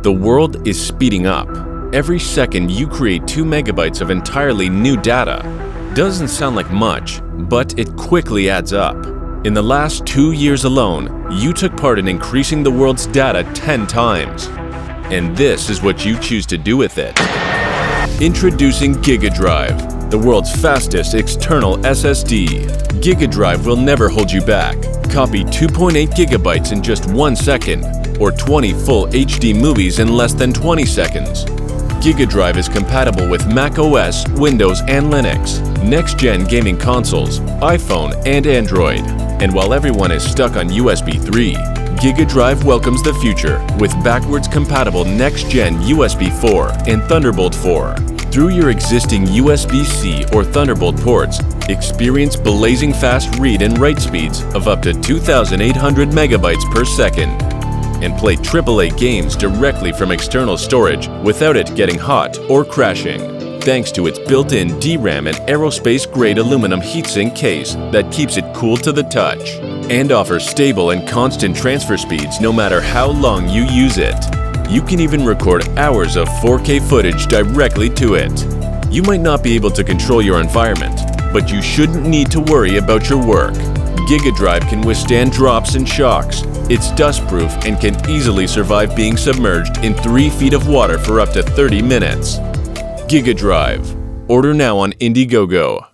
The world is speeding up. Every second you create 2 megabytes of entirely new data. Doesn't sound like much, but it quickly adds up. In the last 2 years alone, you took part in increasing the world's data 10 times. And this is what you choose to do with it. Introducing GigaDrive, the world's fastest external SSD. GigaDrive will never hold you back. Copy 2.8 gigabytes in just 1 second, or 20 full HD movies in less than 20 seconds. GigaDrive is compatible with Mac OS, Windows, and Linux, next-gen gaming consoles, iPhone, and Android. And while everyone is stuck on USB 3, GigaDrive welcomes the future with backwards compatible next-gen USB 4 and Thunderbolt 4. Through your existing USB-C or Thunderbolt ports, experience blazing fast read and write speeds of up to 2,800 megabytes per second. And play AAA games directly from external storage without it getting hot or crashing. Thanks to its built-in DRAM and aerospace-grade aluminum heatsink case that keeps it cool to the touch and offers stable and constant transfer speeds no matter how long you use it. You can even record hours of 4K footage directly to it. You might not be able to control your environment, but you shouldn't need to worry about your work. GigaDrive can withstand drops and shocks. It's dust-proof and can easily survive being submerged in 3 feet of water for up to 30 minutes. GigaDrive. Order now on Indiegogo.